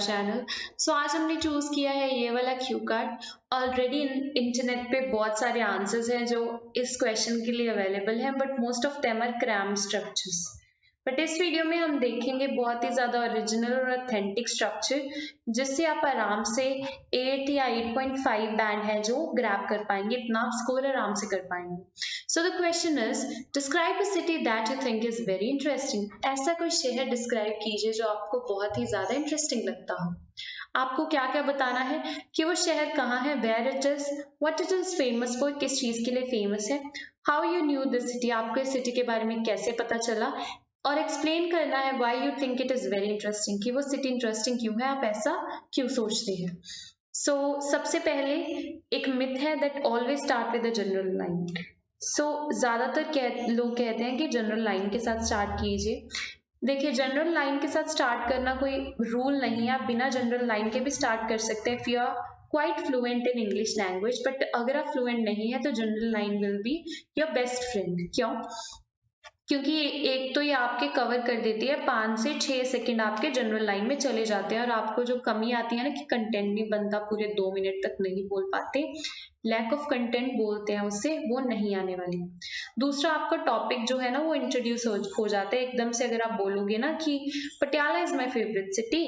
Channel. सो आज हमने choose किया है ये वाला क्यू कार्ड। ऑलरेडी इंटरनेट पे बहुत सारे आंसर्स हैं जो इस क्वेश्चन के लिए अवेलेबल हैं, but most of them are crammed structures. But इस वीडियो में हम देखेंगे बहुत ही ज़्यादा ओरिजिनल और ऑथेंटिक स्ट्रक्चर, जिससे आप आराम से 8 या 8.5 बैंड है जो ग्रैब कर पाएंगे, इतना आप स्कोर आराम से कर पाएंगे। So the question is, describe a city that you think is very interesting. ऐसा कोई शहर डिस्क्राइब कीजिए जो आपको बहुत ही ज़्यादा इंटरेस्टिंग लगता हो। आपको क्या क्या बताना है कि वो शहर कहाँ है, where it is, what it is famous for, किस चीज़ के लिए फेमस है, how you knew this city, आपको इस सिटी के बारे में कैसे पता चला, और एक्सप्लेन करना है why you think it is very interesting, कि वो सिटी इंटरेस्टिंग क्यों है, आप ऐसा क्यों सोचते हैं। सो सबसे पहले एक मिथ है that always start with a general line. So ज्यादातर लोग कहते हैं कि जनरल लाइन के साथ स्टार्ट कीजिए। देखिए, जनरल लाइन के साथ स्टार्ट करना कोई रूल नहीं है, आप बिना जनरल लाइन के भी स्टार्ट कर सकते हैं if you are quite fluent in English language. But अगर आप फ्लुएंट नहीं है तो general line will be your best friend. क्यों? क्योंकि एक तो ये आपके कवर कर देती है, 5 से 6 सेकंड आपके जनरल लाइन में चले जाते हैं, और आपको जो कमी आती है ना कि कंटेंट नहीं बनता, पूरे 2 मिनट तक नहीं बोल पाते, लैक ऑफ कंटेंट बोलते हैं उससे, वो नहीं आने वाली। दूसरा, आपका टॉपिक जो है ना वो इंट्रोड्यूस हो जाता है एकदम से। अगर आप बोलोगे ना कि Patiala is my favourite city,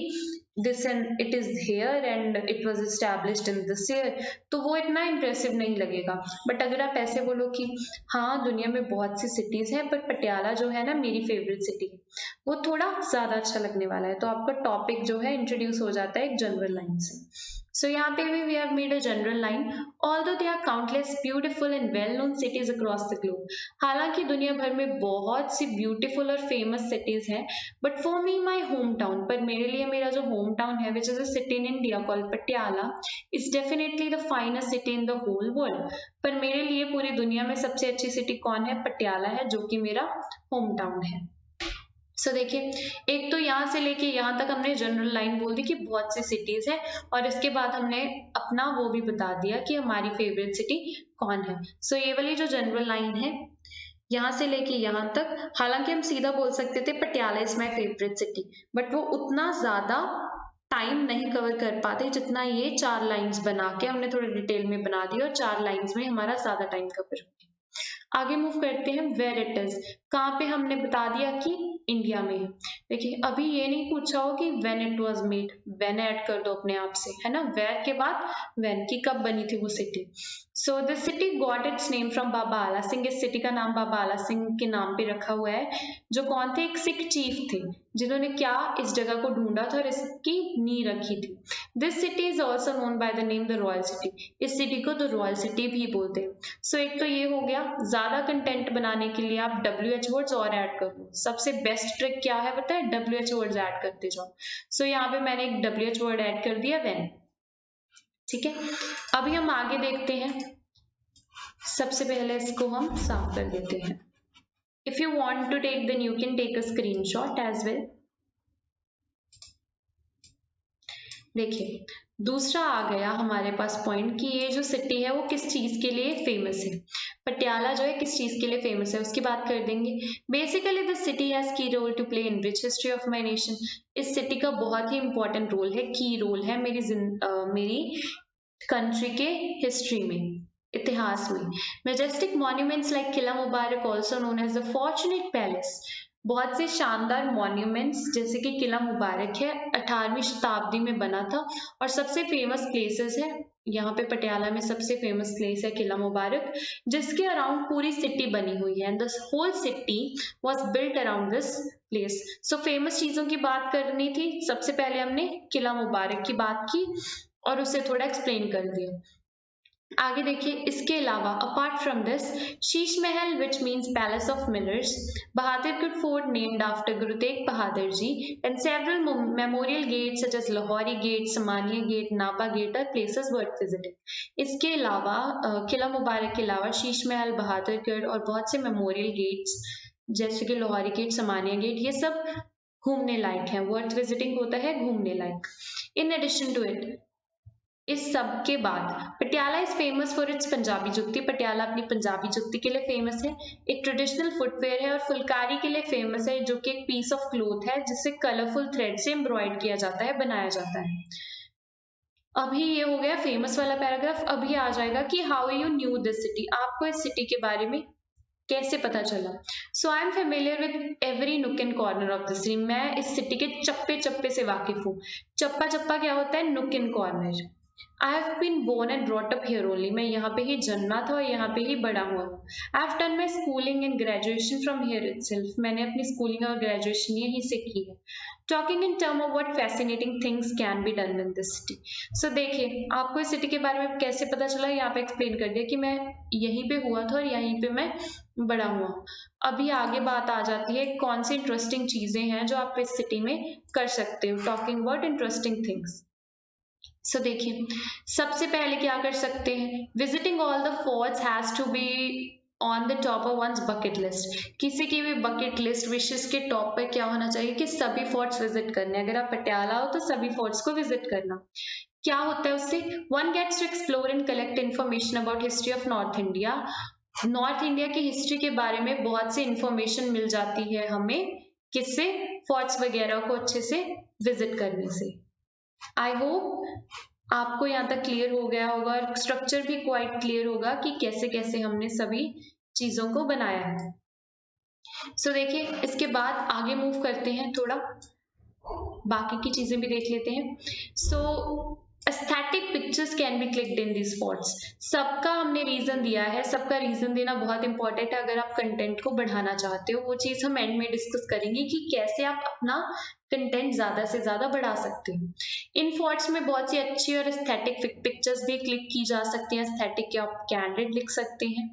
this and it is here and it was established in this year, तो वो इतना इंप्रेसिव नहीं लगेगा। बट अगर आप ऐसे बोलो कि हाँ दुनिया में बहुत सी सिटीज हैं बट पटियाला जो है ना मेरी फेवरेट सिटी है, वो थोड़ा ज्यादा अच्छा लगने वाला है। तो आपका टॉपिक जो है इंट्रोड्यूस हो जाता है एक जनरल लाइन से। सो यहाँ पे भी we have made a general line, although they are countless beautiful and well known cities across the globe. हालांकि दुनिया भर में बहुत सी ब्यूटीफुल और फेमस सिटीज हैं, but for me my home town, पर मेरे लिए मेरा जो होम टाउन है which is a city in India called Patiala, is definitely the finest city in the whole world. पर मेरे लिए पूरी दुनिया में सबसे अच्छी सिटी कौन है? पटियाला है, जो कि मेरा होम टाउन है। सो देखिए, एक तो यहाँ से लेके यहाँ तक हमने जनरल लाइन बोल दी कि बहुत सी सिटीज है, और इसके बाद हमने अपना वो भी बता दिया कि हमारी फेवरेट सिटी कौन है। सो ये वाली जो जनरल लाइन है यहाँ से लेके यहाँ तक, हालांकि हम सीधा बोल सकते थे Patiala is my favourite city, but वो उतना ज्यादा टाइम नहीं कवर कर पाते जितना ये 4 लाइंस बना के हमने थोड़ी डिटेल में बना दिया, और 4 लाइंस में हमारा ज्यादा टाइम कवर हो गया। आगे मूव करते हैं, वेयर इट इज, कहाँ पे हमने बता दिया कि इंडिया में है। देखिए, अभी ये नहीं पूछा हो कि when it was made, when add कर दो अपने आप से, है ना, वेयर के बाद व्हेन, की कब बनी थी वो city. So this city got its name from Baba Ala Singh. इस सिटी का नाम बाबा आला सिंह के नाम पे रखा हुआ है, जो कौन थे? एक सिख चीफ थे, जिन्होंने क्या इस जगह को ढूंढा था और इसकी नींव रखी थी। This city is also known by the name the royal city. इस सिटी को द रॉयल सिटी भी बोलते हैं। सो एक तो ये हो गया, ज्यादा कंटेंट बनाने के लिए आप WH वर्ड्स और ऐड कर दो। सबसे बेस्ट ट्रिक क्या है पता है? WH वर्ड्स ऐड करते जाओ। सो यहाँ पे मैंने एक WH वर्ड ऐड कर दिया, व्हेन। ठीक है, अभी हम आगे देखते हैं। सबसे पहले इसको हम साफ कर देते हैं। If you want to take then you can take a screenshot as well. देखिए, दूसरा आ गया हमारे पास पॉइंट कि ये जो सिटी है वो किस चीज के लिए फेमस है। पटियाला जो है किस चीज के लिए फेमस है उसकी बात कर देंगे। Basically this city has key role to play in rich history of my nation. इस सिटी का बहुत ही इंपॉर्टेंट रोल है, की रोल है मेरी कंट्री के हिस्ट्री में, इतिहास में। Majestic monuments like Qila Mubarak, also known as the fortunate palace. बहुत से शानदार मॉन्यूमेंट्स जैसे कि किला मुबारक है, 18वीं शताब्दी में बना था, और सबसे फेमस प्लेसेस है यहाँ पे पटियाला में। सबसे फेमस प्लेस है किला मुबारक, जिसके अराउंड पूरी सिटी बनी हुई है, and the whole city was built around this place. So famous चीजों की बात करनी थी, सबसे पहले हमने किला मुबारक की बात की और उसे थोड़ा एक्सप्लेन कर दिया। आगे देखिए, इसके अलावा apart from this, Sheesh Mahal which means palace of millers, Bahadurgarh fort named after Guru Tegh Bahadur ji, and several memorial gates such as Lahori gate, Samania gate, Nabha gate are places worth visiting. इसके अलावा किला मुबारक के अलावा शीश महल, बहादुरगढ़ और बहुत से मेमोरियल गेट्स जैसे कि लाहौरी गेट, समानिया गेट, ये सब घूमने लायक है, वर्थ विजिटिंग होता है, घूमने लायक। इन एडिशन टू इट, इस सब के बाद Patiala is famous for its Punjabi जुत्ती। पटियाला अपनी पंजाबी जुत्ती के लिए फेमस है। एक ट्रेडिशनल फुटवेयर है और फुलकारी के लिए फेमस है, जो कि एक पीस ऑफ क्लोथ है जिसे कलरफुल थ्रेड से एम्ब्रॉयड किया जाता है, बनाया जाता है। अभी ये हो गया फेमस वाला पैराग्राफ। अभी आ जाएगा कि how you knew this city, आपको इस सिटी के बारे में कैसे पता चला। So I am familiar with every nook and corner of the city, मैं इस सिटी के चप्पे चप्पे से वाकिफ हूँ। चप्पा चप्पा क्या होता है? Nook and corner. I have been born and brought up here only, मैं यहाँ पे ही जन्मा था और यहाँ पे ही बड़ा हुआ। I have done my schooling and graduation from here itself, मैंने अपनी स्कूलिंग और ग्रेजुएशन यहीं से की है। Talking in term of what fascinating things can be done in this city. So देखिए, आपको इस सिटी के बारे में कैसे पता चला, यहाँ पे एक्सप्लेन कर दिया कि मैं यहीं पे हुआ था और यहीं पे मैं बड़ा हुआ। अभी आगे बात आ जाती है कौन सी इंटरेस्टिंग चीजें हैं जो आप इस सिटी में कर सकते हो। Talking about interesting things. So देखिए, सबसे पहले क्या कर सकते हैं, visiting all the forts has to be on the top of once bucket list. किसी की भी बकेट लिस्ट विशेस के टॉप पे क्या होना चाहिए कि सभी फोर्ट्स विजिट करने। अगर आप पटियाला हो तो सभी फोर्ट्स को विजिट करना। क्या होता है उससे? One gets to explore and collect information about history of North India. North India की हिस्ट्री के बारे में बहुत सी इंफॉर्मेशन मिल जाती है हमें, किससे? फोर्ट्स वगैरह को अच्छे से विजिट करने से। आई होप आपको यहाँ तक क्लियर हो गया होगा और स्ट्रक्चर भी क्वाइट क्लियर होगा कि कैसे कैसे हमने सभी चीजों को बनाया है। सो देखिए, इसके बाद आगे मूव करते हैं, थोड़ा बाकी की चीजें भी देख लेते हैं। So aesthetic pictures can be clicked in this forts. सबका हमने रीजन दिया है, सबका रीजन देना बहुत इंपॉर्टेंट है अगर आप कंटेंट को बढ़ाना चाहते हो। वो चीज हम एंड में डिस्कस करेंगे कि कैसे आप अपना कंटेंट ज्यादा से ज्यादा बढ़ा सकते हो। इन फोर्ट्स में बहुत सी अच्छी और एस्थेटिक पिक्चर्स भी क्लिक की जा सकती हैं। एस्थेटिक के आप कैंडिड लिख सकते हैं।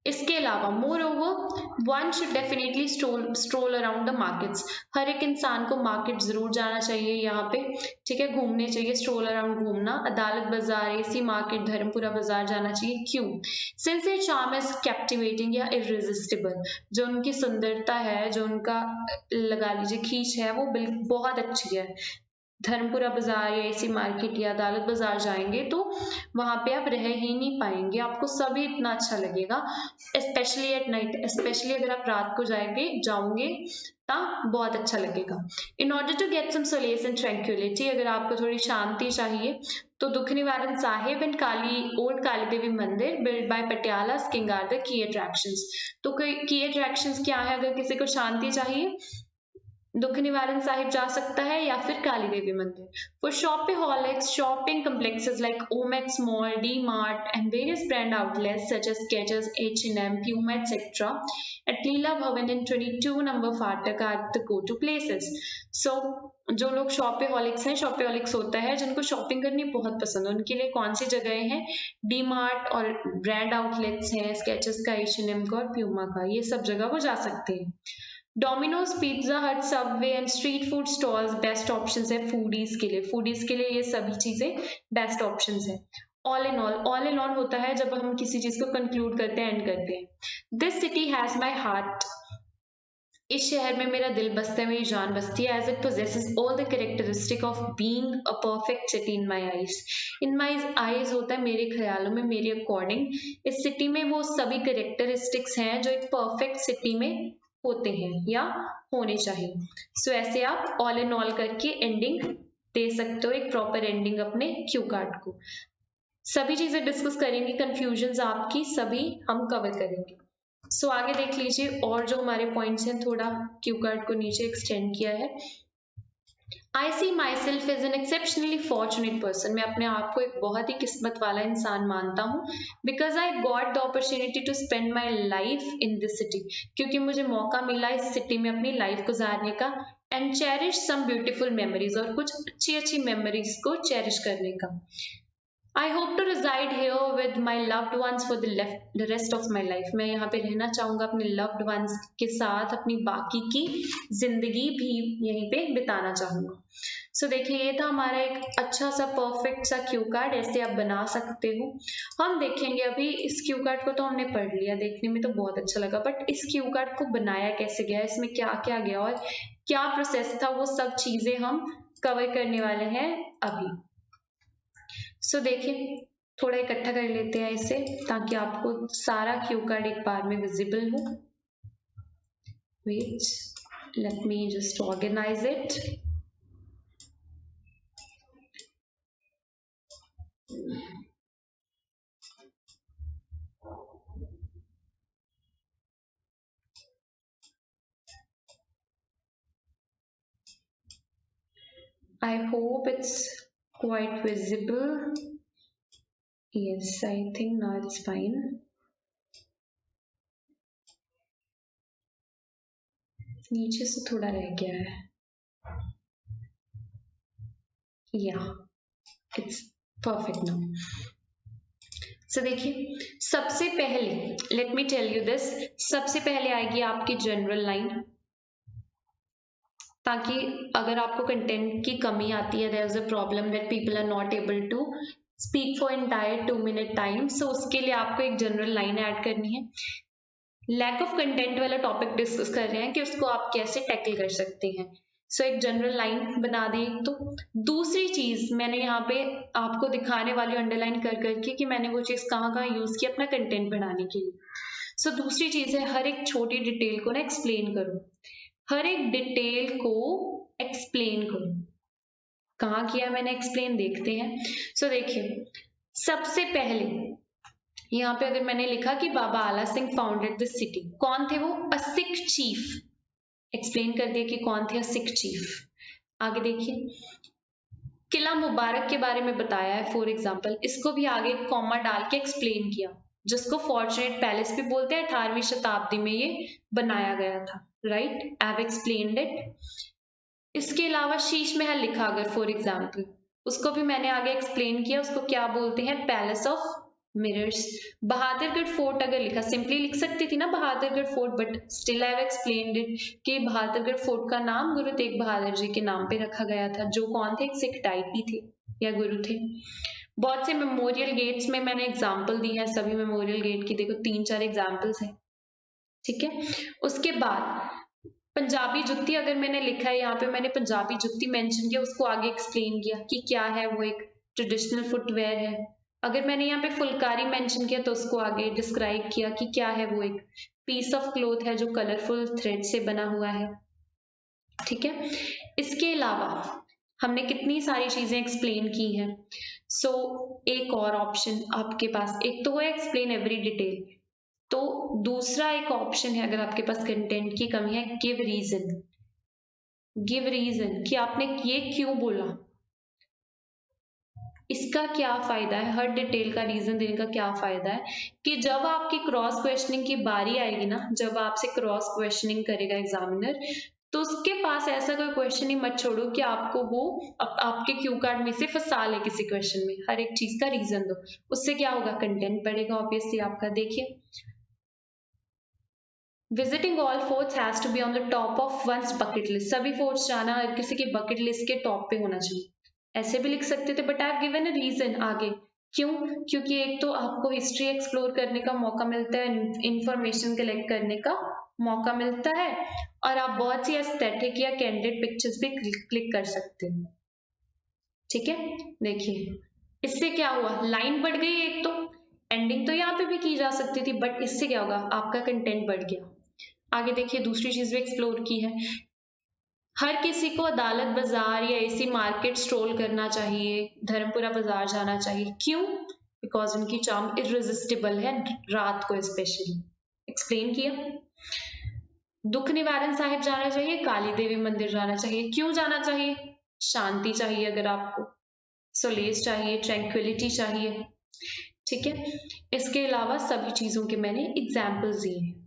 इसके अलावा moreover one should definitely stroll around the markets. हर एक इंसान को मार्केट जरूर जाना चाहिए यहाँ पे, ठीक है, घूमने चाहिए, स्ट्रोल अराउंड घूमना। अदालत बाजार, एसी मार्केट, धर्मपुरा बाजार जाना चाहिए। क्यों? Since their charm is captivating या इररेजिस्टिबल, जो उनकी सुंदरता है, जो उनका लगा लीजिए खींच है, वो बिल्कुल बहुत अच्छी है। धर्मपुरा बाजार या ऐसी मार्केट या अदालत बाजार जाएंगे तो वहां पे आप रह ही नहीं पाएंगे, आपको सभी इतना अच्छा लगेगा, स्पेशली एट नाइट, स्पेशली अगर आप रात को जाओगे तब बहुत अच्छा लगेगा। In order to get some solace and tranquillity, अगर आपको थोड़ी शांति चाहिए तो Dukh Niwaran Sahib and old Kali Devi Mandir build by Patiala king are the key attractions. तो की अट्रैक्शंस क्या है? अगर किसी को शांति चाहिए, दुख निवारण साहिब जा सकता है या फिर काली देवी मंदिर। For shopaholics, shopping complexes like Omax Mall, D-Mart and various brand outlets such as Skechers, H&M, Puma, etc. at Leela Bhavan in 22 number Fatak are the go-to places. So जो लोग शॉपिहॉलिक्स हैं, शॉपिहॉलिक्स होता है जिनको शॉपिंग करनी बहुत पसंद है, उनके लिए कौन सी जगह हैं? डी मार्ट और ब्रांड आउटलेट्स हैं, स्केचेस का, H&M का और प्यूमा का, ये सब जगह वो जा सकते हैं। डोमिनोज, पिज्जा हट, Subway and street food stalls best options है फूडीज के लिए। फूडीज के लिए ये सभी चीजें बेस्ट ऑप्शंस है। ऑल इन ऑल होता है जब हम किसी चीज को कंक्लूड करते हैं, एंड करते हैं। This city has my heart, इस शहर में मेरा दिल बसता है, मेरी जान बसती है। As it possesses all the characteristic of being a perfect city in my eyes. In my eyes होता है मेरे ख्यालों में, मेरे अकॉर्डिंग इस सिटी में वो सभी कैरेक्टरिस्टिक्स हैं जो एक परफेक्ट सिटी में होते हैं या होने चाहिए। सो ऐसे आप ऑल इन ऑल करके एंडिंग दे सकते हो, एक प्रॉपर एंडिंग अपने क्यू कार्ड को। सभी चीजें डिस्कस करेंगे, कंफ्यूजन्स आपकी सभी हम कवर करेंगे। सो आगे देख लीजिए, और जो हमारे पॉइंट्स हैं, थोड़ा क्यू कार्ड को नीचे एक्सटेंड किया है। I see myself as an exceptionally fortunate person. मैं अपने आप को एक बहुत ही किस्मत वाला इंसान मानता हूँ। Because I got the opportunity to spend my life in this city. क्योंकि मुझे मौका मिला इस सिटी में अपनी लाइफ गुजारने का। And cherish some beautiful memories, और कुछ अच्छी अच्छी मेमोरीज को चेरिश करने का। I hope to reside here with my loved ones for the rest of my life. मैं यहाँ पे रहना चाहूँगा अपने loved ones के साथ, अपनी बाकी की जिंदगी भी यहीं पे बिताना चाहूँगा। सो देखिए, ये था हमारा एक अच्छा सा परफेक्ट सा क्यू कार्ड, ऐसे आप बना सकते हो। हम देखेंगे अभी इस क्यू कार्ड को तो हमने पढ़ लिया, देखने में तो बहुत अच्छा लगा, बट इस क्यू कार्ड को बनाया कैसे गया, इसमें क्या क्या गया और क्या प्रोसेस था, वो सब चीजें हम कवर करने वाले हैं अभी। सो देखिए थोड़ा इकट्ठा कर लेते हैं इसे ताकि आपको सारा क्यू कार्ड एक बार में विजिबल हो। Wait, let me just organise it. I hope it's quite visible. Yes, I think now it's fine. नीचे से थोड़ा रह गया है। Yeah, it's perfect now. So देखिए सबसे पहले let me tell you this, सबसे पहले आएगी आपकी जनरल लाइन, ताकि अगर आपको कंटेंट की कमी आती है, there is a problem that people are not able to speak for entire 2 minute time, so उसके लिए आपको एक जनरल लाइन ऐड करनी है। लैक ऑफ कंटेंट वाला टॉपिक डिस्कस कर रहे हैं कि उसको आप कैसे टैकल कर सकते हैं। सो एक जनरल लाइन बना दी। तो दूसरी चीज मैंने यहाँ पे आपको दिखाने वाली अंडरलाइन कर करके कि मैंने वो चीज कहाँ कहाँ यूज की अपना कंटेंट बनाने के लिए। सो दूसरी चीज है हर एक छोटी डिटेल को ना एक्सप्लेन करो, हर एक डिटेल को एक्सप्लेन करो। कहाँ किया मैंने एक्सप्लेन, देखते हैं। सो देखिए सबसे पहले यहाँ पे अगर मैंने लिखा कि बाबा Ala Singh founded the city, कौन थे वो? अ सिख चीफ। एक्सप्लेन कर दिया कि कौन थे अ सिख चीफ। आगे देखिए किला मुबारक के बारे में बताया है फॉर एग्जाम्पल, इसको भी आगे कॉमा डाल के एक्सप्लेन किया, जिसको फॉर्चुनेट पैलेस भी बोलते हैं। 18वीं शताब्दी में ये बनाया गया था। Right, I have explained it. इसके अलावा शीश महल लिखा अगर फॉर एग्जाम्पल, उसको भी मैंने आगे एक्सप्लेन किया, उसको क्या बोलते हैं? Palace of mirrors. Bahadurgarh fort अगर लिखा, सिंपली लिख सकती थी ना Bahadurgarh fort, but still I have explained it कि बहादुरगढ़ फोर्ट का नाम गुरु तेग बहादुर जी के नाम पे रखा गया था, जो कौन थे? एक सिख डाइटी थे या गुरु थे। बहुत से मेमोरियल गेट्स में मैंने एग्जाम्पल दी है, सभी मेमोरियल गेट की देखो 3-4 एग्जाम्पल्स हैं। ठीक है, उसके बाद पंजाबी जुत्ती अगर मैंने लिखा है, यहाँ पे मैंने पंजाबी जुत्ती मेंशन किया, उसको आगे एक्सप्लेन किया कि क्या है वो, एक ट्रेडिशनल फुटवेयर है। अगर मैंने यहाँ पे फुलकारी मेंशन किया तो उसको आगे डिस्क्राइब किया कि क्या है वो, एक पीस ऑफ क्लोथ है जो कलरफुल थ्रेड से बना हुआ है। ठीक है, इसके अलावा हमने कितनी सारी चीजें एक्सप्लेन की हैं। सो एक और ऑप्शन आपके पास, एक तो वो एक्सप्लेन एवरी डिटेल, तो दूसरा एक ऑप्शन है अगर आपके पास कंटेंट की कमी है, गिव रीजन। गिव रीजन कि आपने ये क्यों बोला, इसका क्या फायदा है, हर डिटेल का रीजन देने का क्या फायदा है, कि जब आपकी क्रॉस क्वेश्चनिंग की बारी आएगी ना, जब आपसे क्रॉस क्वेश्चनिंग करेगा एग्जामिनर, तो उसके पास ऐसा कोई क्वेश्चन ही मत छोड़ो कि आपको वो आपके क्यू कार्ड में से फंसा ले किसी क्वेश्चन में। हर एक चीज का रीजन दो, उससे क्या होगा? कंटेंट बढ़ेगा ऑब्वियसली आपका। देखिए visiting all forts has to be on the top of once bucket list, सभी फोर्ट्स जाना हर किसी की बकेट लिस्ट के टॉप पे होना चाहिए। ऐसे भी लिख सकते थे, but I have given a reason आगे। क्यों? क्योंकि एक तो आपको हिस्ट्री एक्सप्लोर करने का मौका मिलता है, इंफॉर्मेशन कलेक्ट करने का मौका मिलता है, और आप बहुत सी एस्थेटिक या कैंडिड पिक्चर्स भी क्लिक कर सकते हो। ठीक है, देखिए इससे क्या हुआ, लाइन बढ़ गई एक तो, एंडिंग तो यहाँ पे भी की जा सकती थी, बट इससे क्या होगा? आपका कंटेंट बढ़ गया। आगे देखिए दूसरी चीज भी एक्सप्लोर की है, हर किसी को अदालत बाजार या ऐसी मार्केट स्ट्रोल करना चाहिए, धर्मपुरा बाजार जाना चाहिए। क्यों? बिकॉज उनकी चार्म इररेजिस्टिबल है, रात को स्पेशली। एक्सप्लेन किया। दुख निवारण साहिब जाना चाहिए, काली देवी मंदिर जाना चाहिए। क्यों जाना चाहिए? शांति चाहिए अगर आपको, सोलेस चाहिए, ट्रैंक्विलिटी चाहिए। ठीक है, इसके अलावा सभी चीजों के मैंने एग्जाम्पल्स दिए हैं।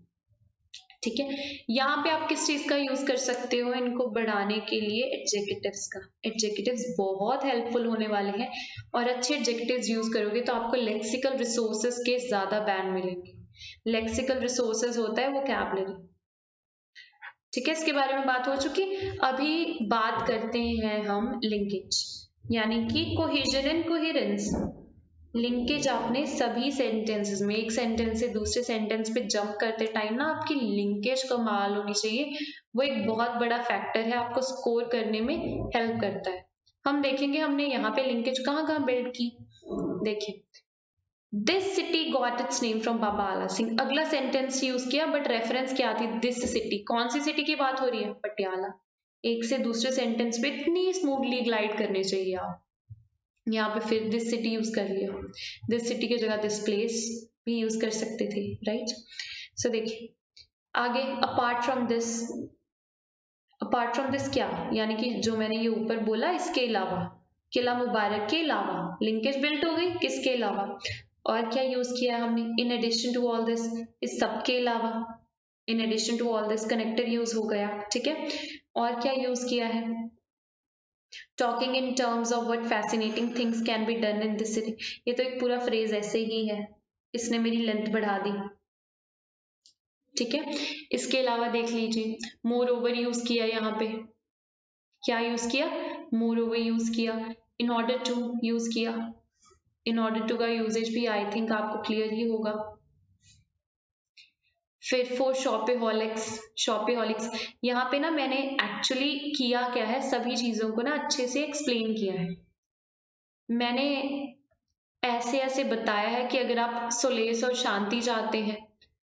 ठीक है, यहाँ पे आप किस चीज का यूज कर सकते हो इनको बढ़ाने के लिए? एडजेक्टिव्स का। एडजेक्टिव्स बहुत हेल्पफुल होने वाले हैं, और अच्छे एडजेक्टिव्स यूज करोगे तो आपको लेक्सिकल रिसोर्सेज के ज्यादा बैंड मिलेंगे। लेक्सिकल रिसोर्सेज होता है वोकैबुलरी। ठीक है, इसके बारे में बात हो चुकी। अभी बात करते हैं हम लिंकेज, यानी कि कोहेजन एंड कोहेरेंस। लिंकेज आपने सभी सेंटेंसेस में, एक सेंटेंस से दूसरे सेंटेंस पे जंप करते टाइम ना आपकी लिंकेज कमाल होनी चाहिए, वो एक बहुत बड़ा फैक्टर है, आपको स्कोर करने में हेल्प करता है। हम देखेंगे हमने यहाँ पे लिंकेज कहाँ कहाँ बिल्ड की। देखिए, this city got its name from Baba Ala Singh. अगला सेंटेंस यूज किया बट रेफरेंस क्या थी? This city. कौन सी सिटी की बात हो रही है? पटियाला। एक से दूसरे सेंटेंस पे इतनी स्मूथली ग्लाइड करने चाहिए आप। यहाँ पे फिर दिस सिटी यूज कर लिया, दिस सिटी की जगह दिस प्लेस भी यूज कर सकते थे, राइट। सो देखिए आगे, अपार्ट फ्रॉम दिस क्या, यानी कि जो मैंने ये ऊपर बोला इसके अलावा, किला मुबारक के अलावा, लिंकेज बिल्ट हो गई किसके अलावा, और क्या यूज किया हमने? In addition to all this, इस सब के अलावा, in addition to all this connector use हो गया, ठीक है। और क्या यूज किया है? Talking in terms of what fascinating things can be done in this city. ये तो एक पूरा फ्रेज ऐसे ही है, इसने मेरी लेंथ बढ़ा दी, ठीक है। इसके अलावा देख लीजिए, मोर ओवर यूज किया, यहाँ पे क्या यूज किया? मोर ओवर यूज किया। इन ऑर्डर टू यूज किया, इन ऑर्डर टू का यूजेज भी आई थिंक आपको क्लियर ही होगा। फिर फॉर शॉपिहॉलिक्स, यहाँ पे ना मैंने एक्चुअली किया क्या है, सभी चीजों को ना अच्छे से एक्सप्लेन किया है। मैंने ऐसे ऐसे बताया है कि अगर आप सोलेस और शांति चाहते हैं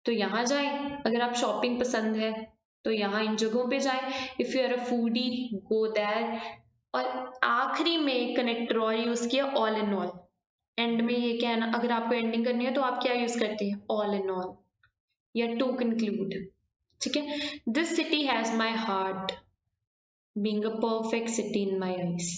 तो यहाँ जाएं, अगर आप शॉपिंग पसंद है तो यहाँ इन जगहों पे जाएं, if you are a foodie go there. और आखिरी में कनेक्टर और यूज किया, ऑल इन ऑल। एंड में ये क्या है ना, अगर आपको एंडिंग करनी है तो आप क्या यूज करते हैं? ऑल इन ऑल या टू कंक्लूड, ठीक है। This city has my heart being a perfect city in my eyes.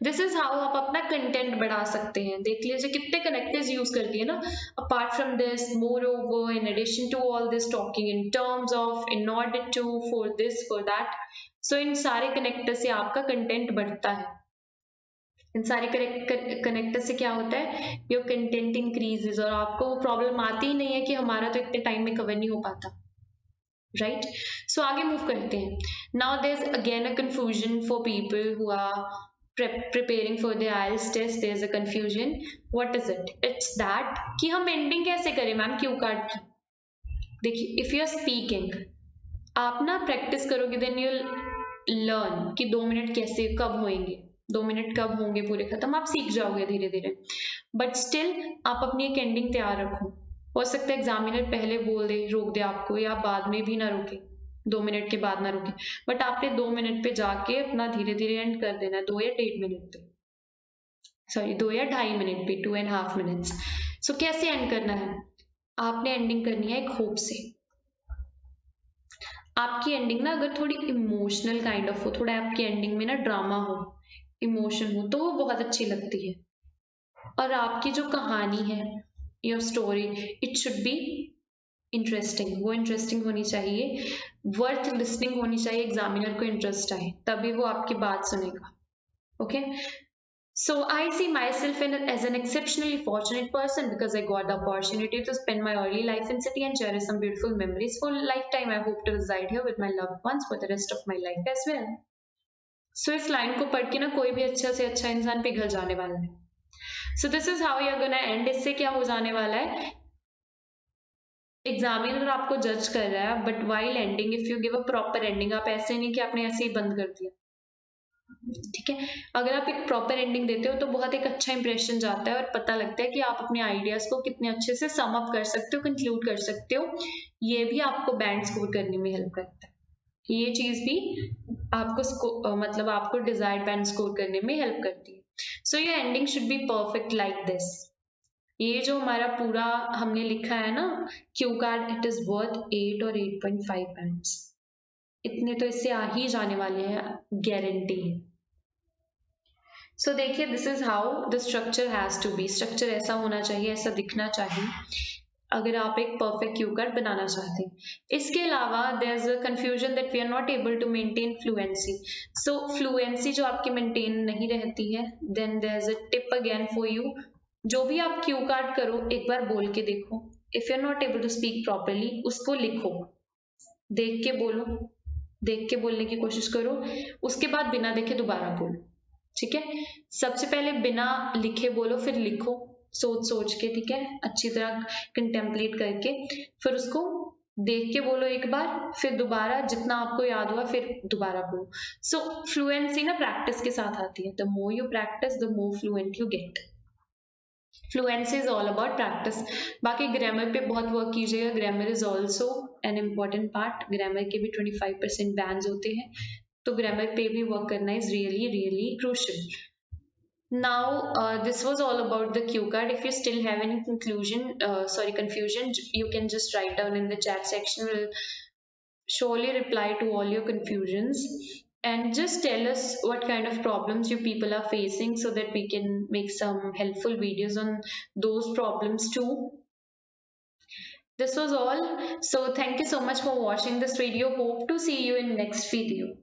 This is how आप अपना कंटेंट बढ़ा सकते हैं। देख लीजिए कितने कनेक्टर्स यूज कर दिए ना, apart from this, moreover, in addition to all this, talking in terms of, in order to, for this, for that. So इन सारे कनेक्टर से आपका कंटेंट बढ़ता है। इन सारे कनेक्टर से क्या होता है? योर कंटेंट इंक्रीजेज, और आपको वो प्रॉब्लम आती ही नहीं है कि हमारा तो इतने टाइम में कवर नहीं हो पाता, राइट। सो आगे मूव करते हैं। Now there is again a confusion for people who are preparing for the IELTS test. There's a confusion. What is it? It's that कि हम एंडिंग कैसे करें मैम क्यू कार्ड की। देखिए, इफ यू आर स्पीकिंग, आप ना practice करोगे then you learn कि 2 मिनट कैसे कब होंगे, 2 मिनट कब होंगे पूरे खत्म, आप सीख जाओगे धीरे धीरे। बट स्टिल आप अपनी एक एंडिंग तैयार रखो। हो सकता है एग्जामिनर पहले बोल दे, रोक दे आपको, या बाद में भी ना रोके, 2 मिनट के बाद ना रोके, बट आपने 2 मिनट पे जाके अपना धीरे धीरे एंड कर देना है, 2 या 1.5 मिनट पे, सॉरी 2 या 2.5 मिनट पे, 2.5 मिनट्स। सो कैसे एंड करना है? आपने एंडिंग करनी है एक होप से। आपकी एंडिंग ना अगर थोड़ी इमोशनल काइंड ऑफ हो, थोड़ा आपकी एंडिंग में ना ड्रामा हो, इमोशन हो, तो वो बहुत अच्छी लगती है। और आपकी जो कहानी है, your story, it should be interesting, वो इंटरेस्टिंग होनी चाहिए, वर्थ लिसनिंग होनी चाहिए, एग्जामिनर को इंटरेस्ट आए तभी वो आपकी बात सुनेगा, okay. So I see myself as an exceptionally fortunate person because I got the opportunity to spend my early life in city and cherish some beautiful memories for a lifetime. I hope to reside here with my loved ones for the rest of my life as well. So इस line को पढ़ के ना कोई भी अच्छा से अच्छा इंसान पिघल जाने वाला है। So this is how you are gonna end. इससे क्या हो जाने वाला है, एग्जामिनर आपको जज कर रहा है, but while ending if you give a proper ending, आप ऐसे नहीं कि आपने ऐसे ही बंद कर दिया, ठीक है। अगर आप एक प्रॉपर एंडिंग देते हो तो बहुत एक अच्छा इंप्रेशन जाता है और पता लगता है कि आप अपने आइडियाज को कितने अच्छे से सम अप कर सकते हो, कंक्लूड कर सकते हो। ये भी आपको बैंड स्कोर करने में हेल्प करता है, ये चीज भी आपको मतलब आपको डिजायर्ड बैंड स्कोर करने में हेल्प करती है। सो ये ending should be perfect like this. ये जो हमारा पूरा हमने लिखा है ना Q card, it is worth 8 और 8.5 बैंड्स, इतने तो इससे आ ही जाने वाले हैं, गारंटी है। सो देखिए, this is how the structure has to be. Structure ऐसा होना चाहिए, ऐसा दिखना चाहिए अगर आप एक परफेक्ट क्यू कार्ड बनाना चाहते हैं। इसके अलावा there is a confusion that we are not able to maintain fluency. So fluency जो आपकी मेंटेन नहीं रहती है, then there is a tip again for you. जो भी आप क्यू कार्ड करो एक बार बोल के देखो, if you are not able to speak properly उसको लिखो, देख के बोलो, देख के बोलने की कोशिश करो, उसके बाद बिना देखे दोबारा बोलो, ठीक है। सबसे पहले बिना लिखे बोलो, फिर लिखो सोच सोच के, ठीक है, अच्छी तरह कंटेम्पलेट करके, फिर उसको देख के बोलो एक बार, फिर दोबारा जितना आपको याद हुआ फिर दोबारा बोलो। सो फ्लुएंसी ना प्रैक्टिस के साथ आती है, the more you practice the more fluent you get. Fluency is all about practice. बाकी ग्रामर पे बहुत वर्क कीजिएगा, grammar is also an important part. Grammar के भी 25% बैंस होते हैं, तो ग्रामर पे भी वर्क करना is really really crucial. Now, this was all about the cue card. If you still have any confusion, you can just write down in the chat section. We'll surely reply to all your confusions. And just tell us what kind of problems you people are facing so that we can make some helpful videos on those problems too. This was all. So thank you so much for watching this video. Hope to see you in next video.